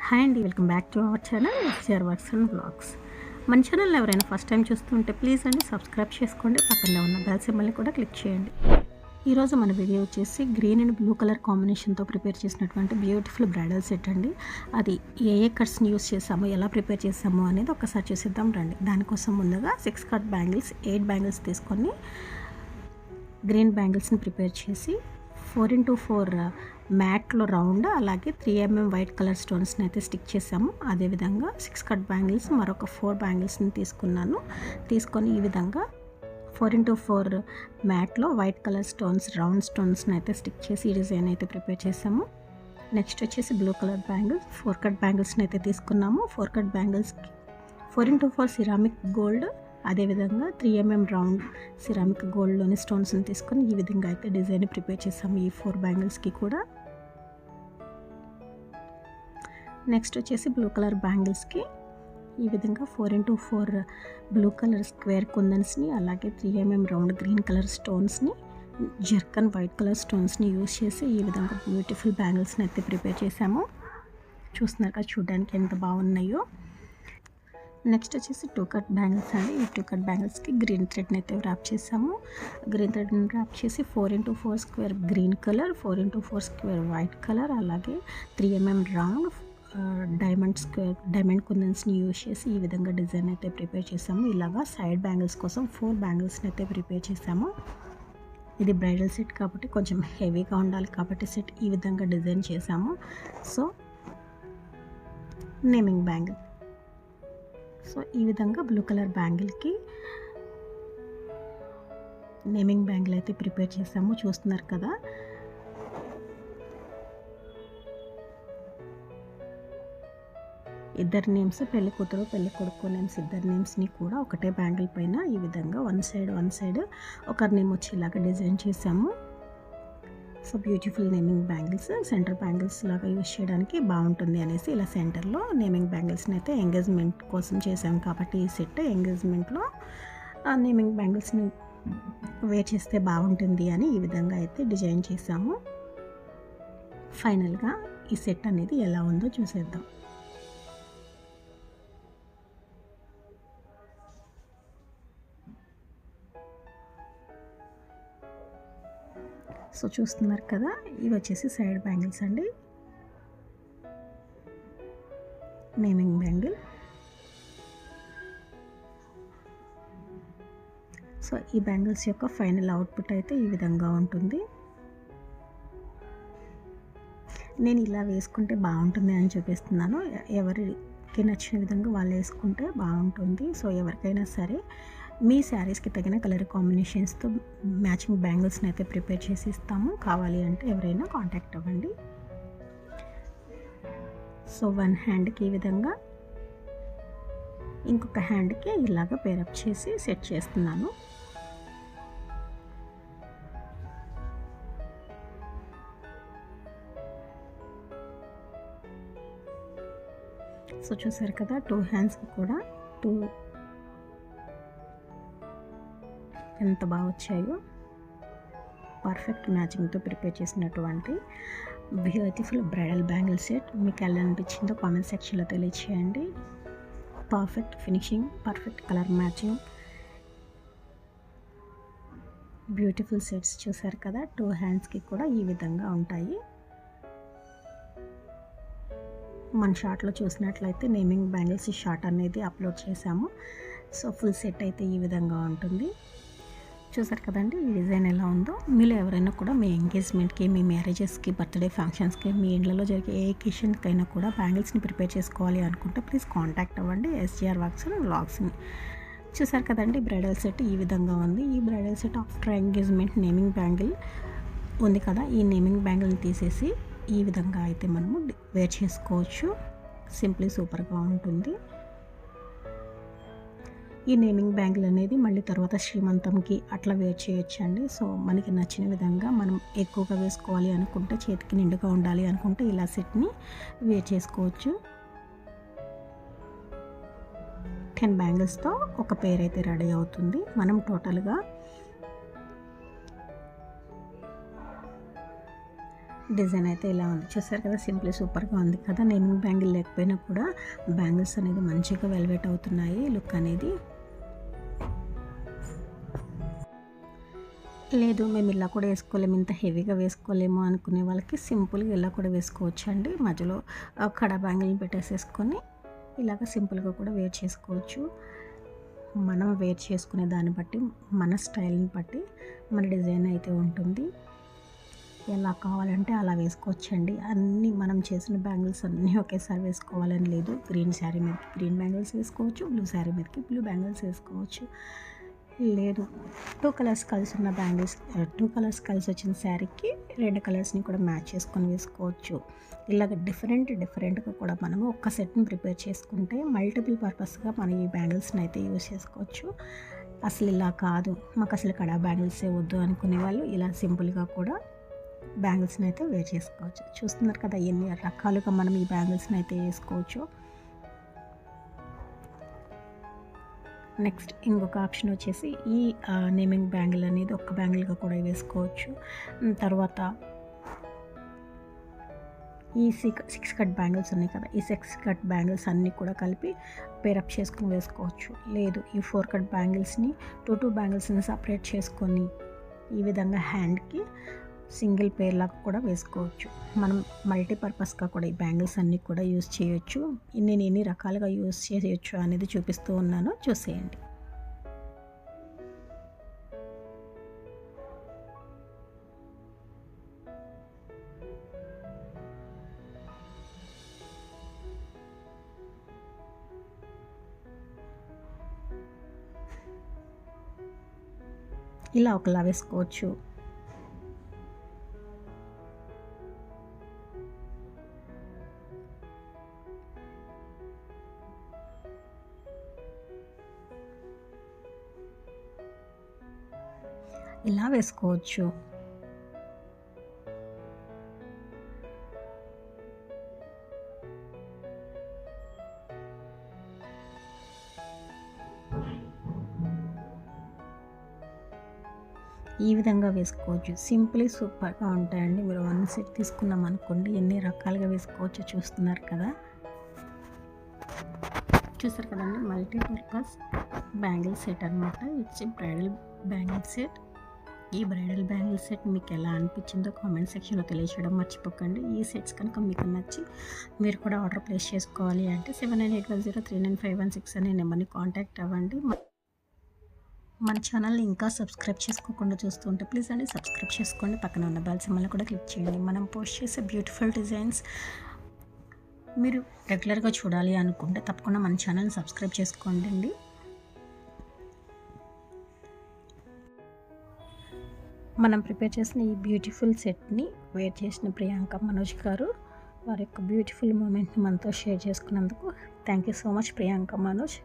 Hi అండి, welcome back to our channel SR works and blogs. మన channel ఎవరైనా first time చూస్తుంటే please అండి సబ్స్క్రైబ్ చేసుకోండి, పక్కనే ఉన్న బెల్ సింబల్ని కూడా క్లిక్ చేయండి. ఈరోజు మన వీడియో వచ్చేసి గ్రీన్ అండ్ బ్లూ కలర్ కాంబినేషన్తో ప్రిపేర్ చేసినటువంటి బ్యూటిఫుల్ బ్రైడల్ సెట్ అండి. అది ఏ కట్స్ని యూస్ చేసామో, ఎలా ప్రిపేర్ చేసామో అనేది ఒకసారి చూసిద్దాం రండి. దానికోసం ముందుగా 6 కట్ బ్యాంగిల్స్, 8 బ్యాంగిల్స్ తీసుకొని గ్రీన్ బ్యాంగిల్స్ని ప్రిపేర్ చేసి 4x4 మ్యాట్లో రౌండ్, అలాగే 3 mm వైట్ కలర్ స్టోన్స్ని అయితే స్టిక్ చేసాము. అదేవిధంగా 6 కట్ బ్యాంగిల్స్, మరొక 4 బ్యాంగిల్స్ని తీసుకొని ఈ విధంగా 4x4 మ్యాట్లో వైట్ కలర్ స్టోన్స్, రౌండ్ స్టోన్స్ని అయితే స్టిక్ చేసి ఈ డిజైన్ అయితే ప్రిపేర్ చేసాము. నెక్స్ట్ వచ్చేసి బ్లూ కలర్ బ్యాంగిల్స్, 4 కట్ బ్యాంగిల్స్ని అయితే తీసుకున్నాము. 4 కట్ బ్యాంగిల్స్కి 4x4 సిరామిక్ గోల్డ్, అదేవిధంగా 3 mm రౌండ్ సిరామిక్ గోల్డ్లోని స్టోన్స్ని తీసుకొని ఈ విధంగా అయితే డిజైన్ ప్రిపేర్ చేసాము ఈ 4 బ్యాంగిల్స్కి కూడా. నెక్స్ట్ వచ్చేసి బ్లూ కలర్ బ్యాంగిల్స్కి ఈ విధంగా 4x4 బ్లూ కలర్ స్క్వేర్ కుందన్స్ని, అలాగే 3 mm రౌండ్ గ్రీన్ కలర్ స్టోన్స్ని, జర్కన్ వైట్ కలర్ స్టోన్స్ని యూస్ చేసి ఈ విధంగా బ్యూటిఫుల్ బ్యాంగిల్స్ని అయితే ప్రిపేర్ చేసాము. చూస్తున్నారు కదా, చూడడానికి ఎంత బాగున్నాయో. నెక్స్ట్ వచ్చేసి 2 కట్ బ్యాంగిల్స్ అండి. ఈ 2 కట్ బ్యాంగిల్స్కి గ్రీన్ థ్రెడ్ని అయితే ర్యాప్ చేసాము. గ్రీన్ థ్రెడ్ని ర్యాప్ చేసి 4x4 square green colour, 4x4 square white colour, అలాగే 3 mm రౌండ్ డైమండ్ కుందన్స్ని యూజ్ చేసి ఈ విధంగా డిజైన్ అయితే ప్రిపేర్ చేసాము. ఇలాగా సైడ్ బ్యాంగిల్స్ కోసం 4 బ్యాంగిల్స్ని అయితే ప్రిపేర్ చేసాము. ఇది బ్రైడల్ సెట్ కాబట్టి కొంచెం హెవీగా ఉండాలి కాబట్టి సెట్ ఈ విధంగా డిజైన్ చేసాము. సో నేమింగ్ బ్యాంగిల్, సో ఈ విధంగా బ్లూ కలర్ బ్యాంగిల్కి నేమింగ్ బ్యాంగిల్ అయితే ప్రిపేర్ చేసాము. చూస్తున్నారు కదా, ఇద్దరు నేమ్స్, పెళ్లి కూతురు పెళ్లి కొడుకు నేమ్స్, ఇద్దరు నేమ్స్ని కూడా ఒకటే బ్యాంగిల్ పైన ఈ విధంగా వన్ సైడ్ ఒకరి నేమ్ వచ్చేలాగా డిజైన్ చేసాము. So beautiful naming bangles, centre bangles లాగా యూజ్ చేయడానికి బాగుంటుంది అనేసి ఇలా సెంటర్లో నేమింగ్ బ్యాంగిల్స్ని అయితే ఎంగేజ్మెంట్ కోసం చేసాము కాబట్టి ఈ సెట్ ఎంగేజ్మెంట్లో నేమింగ్ బ్యాంగిల్స్ని వేర్ చేస్తే బాగుంటుంది అని ఈ విధంగా అయితే డిజైన్ చేసాము. ఫైనల్గా ఈ సెట్ అనేది ఎలా ఉందో చూసేద్దాం. సో చూస్తున్నారు కదా, ఇవి వచ్చేసి సైడ్ బ్యాంగిల్స్ అండి, నేమింగ్ బ్యాంగిల్. సో ఈ బ్యాంగిల్స్ యొక్క ఫైనల్ అవుట్పుట్ అయితే ఈ విధంగా ఉంటుంది. నేను ఇలా వేసుకుంటే బాగుంటుంది అని చూపిస్తున్నాను. ఎవరికి నచ్చిన విధంగా వాళ్ళు వేసుకుంటే బాగుంటుంది. సో ఎవరికైనా సరే మీ శారీస్కి తగిన కలర్ కాంబినేషన్స్తో మ్యాచింగ్ బ్యాంగిల్స్ని అయితే ప్రిపేర్ చేసి ఇస్తాము. కావాలి అంటే ఎవరైనా కాంటాక్ట్ అవ్వండి. సో వన్ హ్యాండ్కి ఈ విధంగా, ఇంకొక హ్యాండ్కి ఇలాగ పేరప్ చేసి సెట్ చేస్తున్నాను. సో చూసారు కదా, 2 హ్యాండ్స్కి కూడా ఎంత బాగా వచ్చాయో. పర్ఫెక్ట్ మ్యాచింగ్తో ప్రిపేర్ చేసినటువంటి బ్యూటిఫుల్ బ్రైడల్ బ్యాంగిల్ సెట్ మీకు ఎలా అనిపించిందో కామెంట్ సెక్షన్లో తెలియచేయండి. Perfect finishing, perfect colour matching, beautiful sets చూసారు కదా. 2 హ్యాండ్స్కి కూడా ఈ విధంగా ఉంటాయి. మన షార్ట్లో చూసినట్లయితే నేమింగ్ బ్యాంగిల్స్ షార్ట్ అనేది అప్లోడ్ చేశాము. సో ఫుల్ సెట్ అయితే ఈ విధంగా ఉంటుంది. చూసారు కదండి ఈ డిజైన్ ఎలా ఉందో. మీలో ఎవరైనా కూడా మీ ఎంగేజ్మెంట్కి, మీ మ్యారేజెస్కి, బర్త్డే ఫంక్షన్స్కి, మీ ఇండ్లలో జరిగే ఏ ఒకేషన్కైనా కూడా బ్యాంగిల్స్ని ప్రిపేర్ చేసుకోవాలి అనుకుంటే ప్లీజ్ కాంటాక్ట్ అవ్వండి ఎస్ఆర్ వర్క్స్ అండ్ బ్లాగ్స్ని. చూసారు కదండి బ్రైడల్ సెట్ ఈ విధంగా ఉంది. ఈ bridal set after engagement naming bangle ఉంది కదా, ఈ నేమింగ్ బ్యాంగిల్ని తీసేసి ఈ విధంగా అయితే మనము వేర్ చేసుకోవచ్చు. సింప్లీ సూపర్గా ఉంటుంది. ఈ నేమింగ్ బ్యాంగిల్ అనేది మళ్ళీ తర్వాత శ్రీమంతంకి అట్లా వేర్ చేయొచ్చండి. సో మనకి నచ్చిన విధంగా మనం ఎక్కువగా వేసుకోవాలి అనుకుంటే, చేతికి నిండుగా ఉండాలి అనుకుంటే ఇలా సెట్ని వేర్ చేసుకోవచ్చు. 10 బ్యాంగిల్స్తో ఒక పేర్ అయితే రెడీ అవుతుంది. మనం టోటల్గా డిజైన్ అయితే ఇలా ఉంది. చూసారు కదా, సింపుల్ సూపర్గా ఉంది కదా. నేమింగ్ బ్యాంగిల్ లేకపోయినా కూడా బ్యాంగిల్స్ అనేది మంచిగా వెల్వెట్ అవుతున్నాయి లుక్ అనేది. లేదు మేము ఇలా కూడా వేసుకోలేము, ఇంత హెవీగా వేసుకోలేము అనుకునే వాళ్ళకి సింపుల్గా ఇలా కూడా వేసుకోవచ్చు అండి. మధ్యలో కడా బ్యాంగిల్ని పెట్టేసేసుకొని ఇలాగ సింపుల్గా కూడా వేర్ చేసుకోవచ్చు. మనం వేర్ చేసుకునే దాన్ని బట్టి, మన స్టైల్ని బట్టి మన డిజైన్ అయితే ఉంటుంది. ఎలా కావాలంటే అలా వేసుకోవచ్చండి. అన్నీ మనం చేసిన బ్యాంగిల్స్ అన్నీ ఒకేసారి వేసుకోవాలని లేదు. గ్రీన్ శారీ మీదకి గ్రీన్ బ్యాంగిల్స్ వేసుకోవచ్చు, బ్లూ శారీ మీదకి బ్లూ బ్యాంగిల్స్ వేసుకోవచ్చు. లేదు 2 కలర్స్ కలిసి ఉన్న బ్యాంగిల్స్, 2 కలర్స్ కలిసి వచ్చిన శారీకి 2 కలర్స్ని కూడా మ్యాచ్ చేసుకొని వేసుకోవచ్చు. ఇలాగ డిఫరెంట్గా కూడా మనము ఒక్క సెట్ని ప్రిపేర్ చేసుకుంటే మల్టిపుల్ పర్పస్గా మనం ఈ బ్యాంగిల్స్ని అయితే యూజ్ చేసుకోవచ్చు. అసలు ఇలా కాదు, మాకు అసలు కడా బ్యాంగిల్సే వద్దు అనుకునే వాళ్ళు ఇలా సింపుల్గా కూడా బ్యాంగిల్స్ని అయితే వేర్ చేసుకోవచ్చు. చూస్తున్నారు కదా ఎన్ని రకాలుగా మనం ఈ బ్యాంగిల్స్ని అయితే వేసుకోవచ్చు. నెక్స్ట్ ఇంకొక ఆప్షన్ వచ్చేసి ఈ నేమింగ్ బ్యాంగిల్ అనేది ఒక్క బ్యాంగిల్గా కూడా వేసుకోవచ్చు. తర్వాత ఈ 6 కట్ బ్యాంగిల్స్ ఉన్నాయి కదా, ఈ 6 కట్ బ్యాంగిల్స్ అన్నీ కూడా కలిపి పేరప్ చేసుకుని వేసుకోవచ్చు. లేదు ఈ 4 కట్ బ్యాంగిల్స్ని 2 బ్యాంగిల్స్ని సపరేట్ చేసుకొని ఈ విధంగా హ్యాండ్కి సింగిల్ పేర్ లాగా కూడా వేసుకోవచ్చు. మనం మల్టీపర్పస్గా కూడా ఈ బ్యాంగిల్స్ అన్నీ కూడా యూజ్ చేయొచ్చు. నేను ఎన్ని రకాలుగా యూజ్ చేయొచ్చు అనేది చూపిస్తూ ఉన్నాను, చూసేయండి. ఇలా ఒకలా వేసుకోవచ్చు. ఇలా వేసుకోవచ్చు. ఈ విధంగా వేసుకోవచ్చు. సింపుల్లీ సూపర్గా ఉంటాయండి. మీరు 1 సెట్ తీసుకున్నాం అనుకోండి, ఎన్ని రకాలుగా వేసుకోవచ్చో చూస్తున్నారు కదా. చూసారు కదండి, మల్టీపర్పస్ బ్యాంగిల్ సెట్ అనమాట. It's bridal bangle set. ఈ బ్రైడల్ బ్యాంగిల్ సెట్ మీకు ఎలా అనిపించిందో కామెంట్ సెక్షన్లో తెలియచేయడం మర్చిపోకండి. ఈ సెట్స్ కనుక మీకు నచ్చి మీరు కూడా ఆర్డర్ ప్లేస్ చేసుకోవాలి అంటే 7981039516 అనే నెంబర్ని కాంటాక్ట్ అవ్వండి. మన ఛానల్ని ఇంకా సబ్స్క్రైబ్ చేసుకోకుండా చూస్తుంటే ప్లీజ్ అండి సబ్స్క్రైబ్ చేసుకోండి. పక్కన ఉన్న బెల్ సింబల్ని కూడా క్లిక్ చేయండి. మనం పోస్ట్ చేసే బ్యూటిఫుల్ డిజైన్స్ మీరు రెగ్యులర్గా చూడాలి అనుకుంటే తప్పకుండా మన ఛానల్ని సబ్స్క్రైబ్ చేసుకోండి అండి. మనం ప్రిపేర్ చేసిన ఈ బ్యూటిఫుల్ సెట్ని వేర్ చేసిన ప్రియాంక మనోజ్ గారు వారి యొక్క బ్యూటిఫుల్ మూమెంట్ని మనతో షేర్ చేసుకున్నందుకు thank you so much Priyanka Manoj.